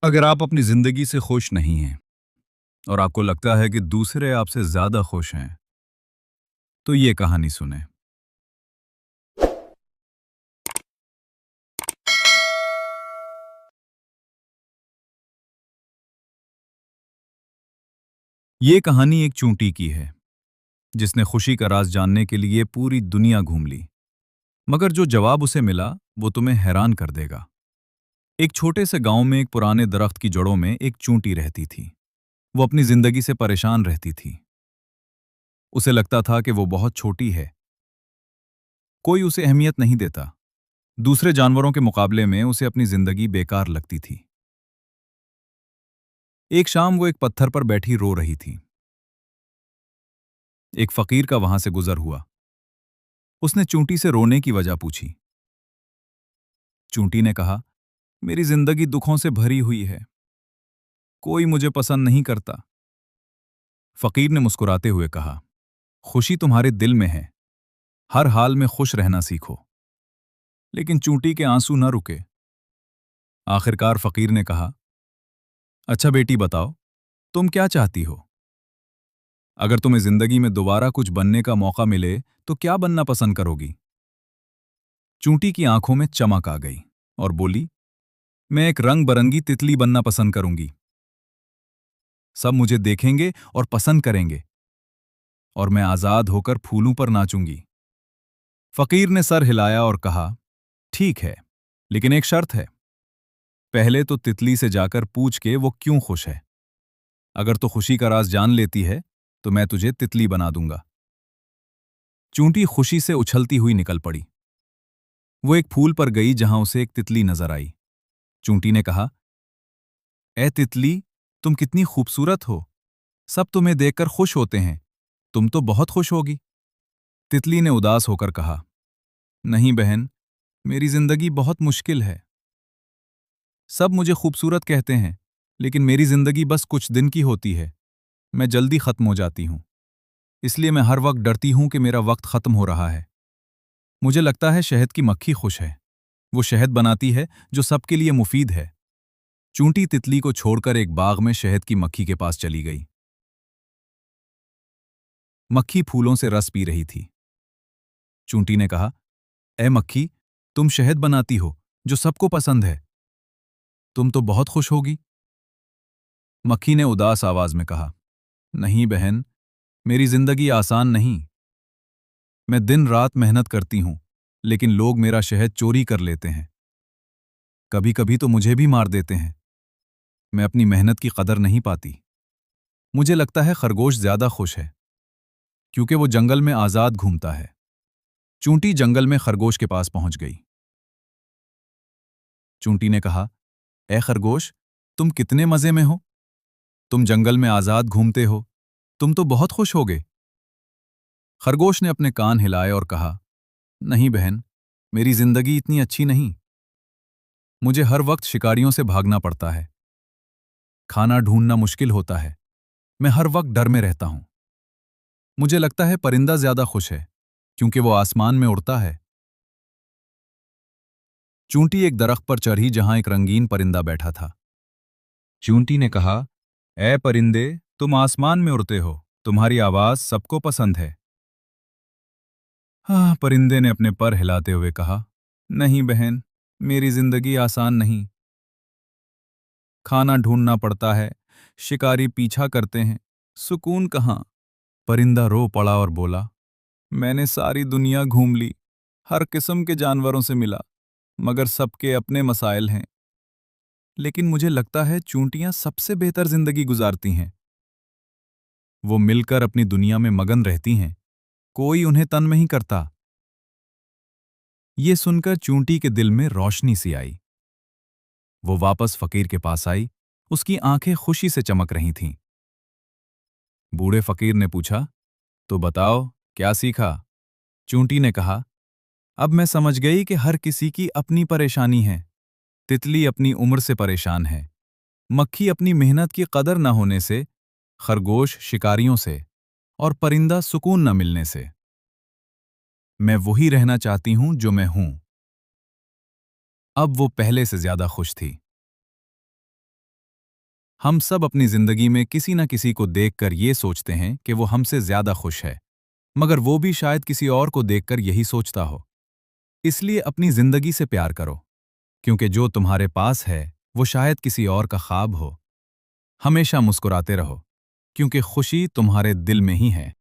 अगर आप अपनी जिंदगी से खुश नहीं हैं और आपको लगता है कि दूसरे आपसे ज्यादा खुश हैं, तो ये कहानी सुने। ये कहानी एक चूंटी की है, जिसने खुशी का राज जानने के लिए पूरी दुनिया घूम ली, मगर जो जवाब उसे मिला वो तुम्हें हैरान कर देगा। एक छोटे से गांव में एक पुराने दरख्त की जड़ों में एक चूंटी रहती थी। वो अपनी जिंदगी से परेशान रहती थी। उसे लगता था कि वो बहुत छोटी है, कोई उसे अहमियत नहीं देता। दूसरे जानवरों के मुकाबले में उसे अपनी जिंदगी बेकार लगती थी। एक शाम वो एक पत्थर पर बैठी रो रही थी। एक फकीर का वहां से गुजर हुआ। उसने चूंटी से रोने की वजह पूछी। चूंटी ने कहा, मेरी जिंदगी दुखों से भरी हुई है, कोई मुझे पसंद नहीं करता। फकीर ने मुस्कुराते हुए कहा, खुशी तुम्हारे दिल में है, हर हाल में खुश रहना सीखो। लेकिन चूंटी के आंसू न रुके। आखिरकार फकीर ने कहा, अच्छा बेटी बताओ, तुम क्या चाहती हो? अगर तुम्हें जिंदगी में दोबारा कुछ बनने का मौका मिले तो क्या बनना पसंद करोगी? चूंटी की आंखों में चमक आ गई और बोली, मैं एक रंग बरंगी तितली बनना पसंद करूंगी। सब मुझे देखेंगे और पसंद करेंगे, और मैं आजाद होकर फूलों पर नाचूंगी। फकीर ने सर हिलाया और कहा, ठीक है, लेकिन एक शर्त है। पहले तो तितली से जाकर पूछ के वो क्यों खुश है। अगर तो खुशी का राज जान लेती है तो मैं तुझे तितली बना दूंगा। चूंटी खुशी से उछलती हुई निकल पड़ी। वो एक फूल पर गई जहां उसे एक तितली नजर आई। चूंटी ने कहा, ए तितली, तुम कितनी खूबसूरत हो, सब तुम्हें देखकर खुश होते हैं, तुम तो बहुत खुश होगी। तितली ने उदास होकर कहा, नहीं बहन, मेरी जिंदगी बहुत मुश्किल है। सब मुझे खूबसूरत कहते हैं, लेकिन मेरी जिंदगी बस कुछ दिन की होती है। मैं जल्दी खत्म हो जाती हूं, इसलिए मैं हर वक्त डरती हूं कि मेरा वक्त खत्म हो रहा है। मुझे लगता है शहद की मक्खी खुश है, वो शहद बनाती है जो सबके लिए मुफीद है। चूंटी तितली को छोड़कर एक बाग में शहद की मक्खी के पास चली गई। मक्खी फूलों से रस पी रही थी। चूंटी ने कहा, ए मक्खी, तुम शहद बनाती हो जो सबको पसंद है, तुम तो बहुत खुश होगी। मक्खी ने उदास आवाज में कहा, नहीं बहन, मेरी जिंदगी आसान नहीं। मैं दिन रात मेहनत करती हूं, लेकिन लोग मेरा शहद चोरी कर लेते हैं। कभी कभी तो मुझे भी मार देते हैं। मैं अपनी मेहनत की कदर नहीं पाती। मुझे लगता है खरगोश ज्यादा खुश है, क्योंकि वो जंगल में आजाद घूमता है। चूंटी जंगल में खरगोश के पास पहुंच गई। चूंटी ने कहा, ए खरगोश, तुम कितने मजे में हो, तुम जंगल में आजाद घूमते हो, तुम तो बहुत खुश होगे। खरगोश ने अपने कान हिलाए और कहा, नहीं बहन, मेरी जिंदगी इतनी अच्छी नहीं। मुझे हर वक्त शिकारियों से भागना पड़ता है, खाना ढूंढना मुश्किल होता है, मैं हर वक्त डर में रहता हूं। मुझे लगता है परिंदा ज्यादा खुश है, क्योंकि वो आसमान में उड़ता है। चूंटी एक दरख्त पर चढ़ी जहां एक रंगीन परिंदा बैठा था। चूंटी ने कहा, ए परिंदे, तुम आसमान में उड़ते हो, तुम्हारी आवाज सबको पसंद है। हाँ, परिंदे ने अपने पर हिलाते हुए कहा, नहीं बहन, मेरी जिंदगी आसान नहीं। खाना ढूंढना पड़ता है, शिकारी पीछा करते हैं, सुकून कहाँ। परिंदा रो पड़ा और बोला, मैंने सारी दुनिया घूम ली, हर किस्म के जानवरों से मिला, मगर सबके अपने मसाइल हैं। लेकिन मुझे लगता है चूंटियां सबसे बेहतर जिंदगी गुजारती हैं। वो मिलकर अपनी दुनिया में मगन रहती हैं, कोई उन्हें तन नहीं करता। ये सुनकर चूंटी के दिल में रोशनी सी आई। वो वापस फकीर के पास आई, उसकी आंखें खुशी से चमक रही थीं। बूढ़े फकीर ने पूछा, तो बताओ, क्या सीखा? चूंटी ने कहा, अब मैं समझ गई कि हर किसी की अपनी परेशानी है। तितली अपनी उम्र से परेशान है, मक्खी अपनी मेहनत की कदर न होने से, खरगोश शिकारियों से, और परिंदा सुकून न मिलने से। मैं वही रहना चाहती हूं जो मैं हूं। अब वो पहले से ज्यादा खुश थी। हम सब अपनी जिंदगी में किसी न किसी को देखकर ये सोचते हैं कि वो हमसे ज्यादा खुश है, मगर वो भी शायद किसी और को देखकर यही सोचता हो। इसलिए अपनी जिंदगी से प्यार करो, क्योंकि जो तुम्हारे पास है वो शायद किसी और का ख्वाब हो। हमेशा मुस्कुराते रहो, क्योंकि खुशी तुम्हारे दिल में ही है।